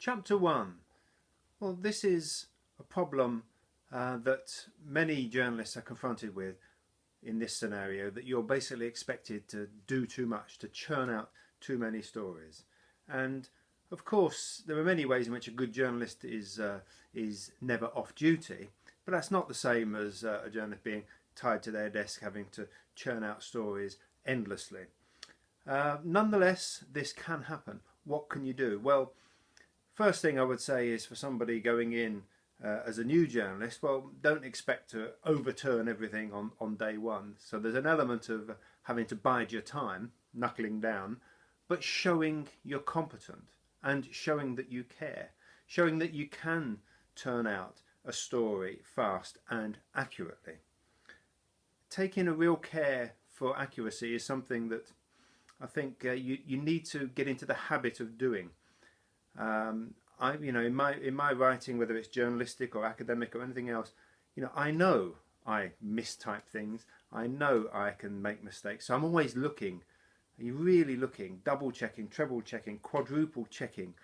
Chapter 1. Well, this is a problem that many journalists are confronted with in this scenario, that you're basically expected to do too much, to churn out too many stories. And of course, there are many ways in which a good journalist is never off duty, but that's not the same as a journalist being tied to their desk having to churn out stories endlessly. Nonetheless, this can happen. What can you do? Well, first thing I would say is, for somebody going in as a new journalist, well, don't expect to overturn everything on day one. So there's an element of having to bide your time, knuckling down, but showing you're competent and showing that you care, showing that you can turn out a story fast and accurately. Taking a real care for accuracy is something that I think you need to get into the habit of doing. In my writing, whether it's journalistic or academic or anything else, I know I mistype things. I know I can make mistakes. So I'm always looking. You're really looking, double checking, treble checking, quadruple checking,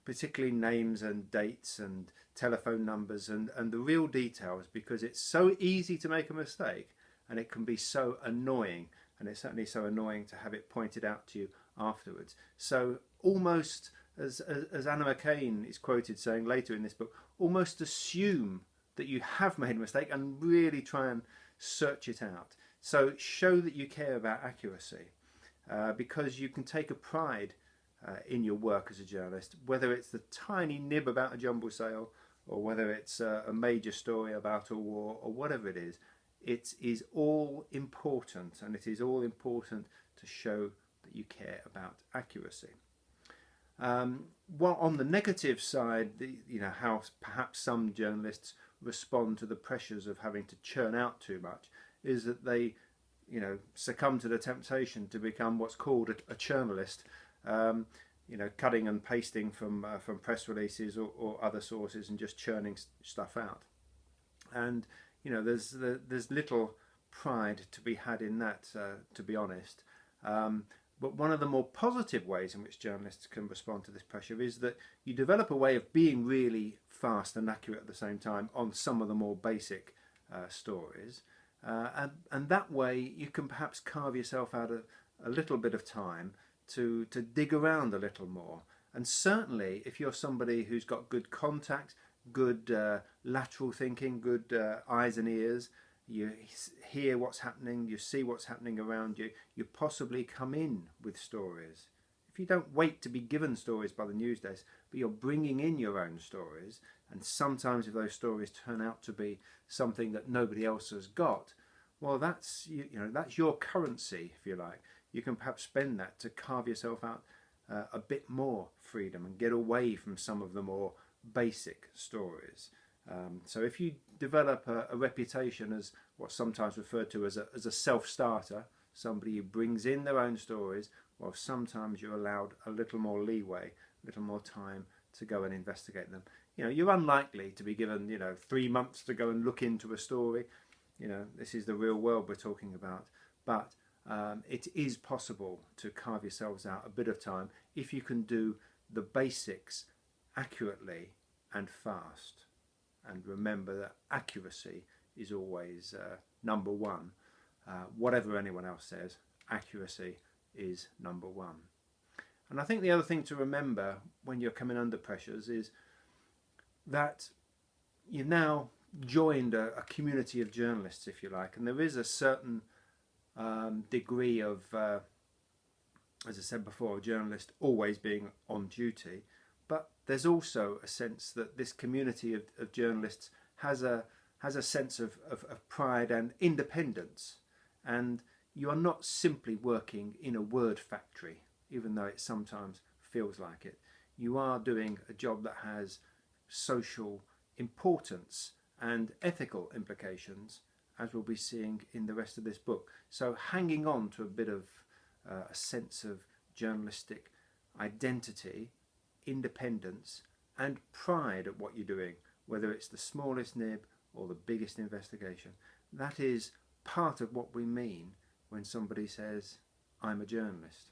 particularly names and dates and telephone numbers and the real details, because it's so easy to make a mistake and it can be so annoying, and it's certainly so annoying to have it pointed out to you afterwards. So almost, as Anna McCain is quoted saying later in this book, almost assume that you have made a mistake and really try and search it out. So show that you care about accuracy, because you can take a pride in your work as a journalist, whether it's the tiny nib about a jumble sale or whether it's a major story about a war or whatever it is. It is all important, and it is all important to show that you care about accuracy. Well, on the negative side, how perhaps some journalists respond to the pressures of having to churn out too much is that they, succumb to the temptation to become what's called a churnalist, cutting and pasting from press releases or other sources and just churning stuff out. And there's little pride to be had in that, to be honest. But one of the more positive ways in which journalists can respond to this pressure is that you develop a way of being really fast and accurate at the same time on some of the more basic stories. And that way you can perhaps carve yourself out a little bit of time to dig around a little more. And certainly if you're somebody who's got good contact, good lateral thinking, good eyes and ears, you hear what's happening, you see what's happening around you, you possibly come in with stories. If you don't wait to be given stories by the news desk, but you're bringing in your own stories, and sometimes if those stories turn out to be something that nobody else has got, well, that's that's your currency, if you like. You can perhaps spend that to carve yourself out a bit more freedom and get away from some of the more basic stories. So if you develop a reputation as what's sometimes referred to as a self-starter, somebody who brings in their own stories, well, sometimes you're allowed a little more leeway, a little more time to go and investigate them. You're unlikely to be given 3 months to go and look into a story. This is the real world we're talking about, but it is possible to carve yourselves out a bit of time if you can do the basics accurately and fast. And remember that accuracy is always number one. Whatever anyone else says, accuracy is number one. And I think the other thing to remember when you're coming under pressures is that you've now joined a community of journalists, if you like, and there is a certain degree of, as I said before, a journalist always being on duty. But there's also a sense that this community of journalists has a sense of pride and independence, and you are not simply working in a word factory, even though it sometimes feels like it. You are doing a job that has social importance and ethical implications, as we'll be seeing in the rest of this book. So hanging on to a bit of a sense of journalistic identity, independence and pride at what you're doing, whether it's the smallest nib or the biggest investigation. That is part of what we mean when somebody says, I'm a journalist.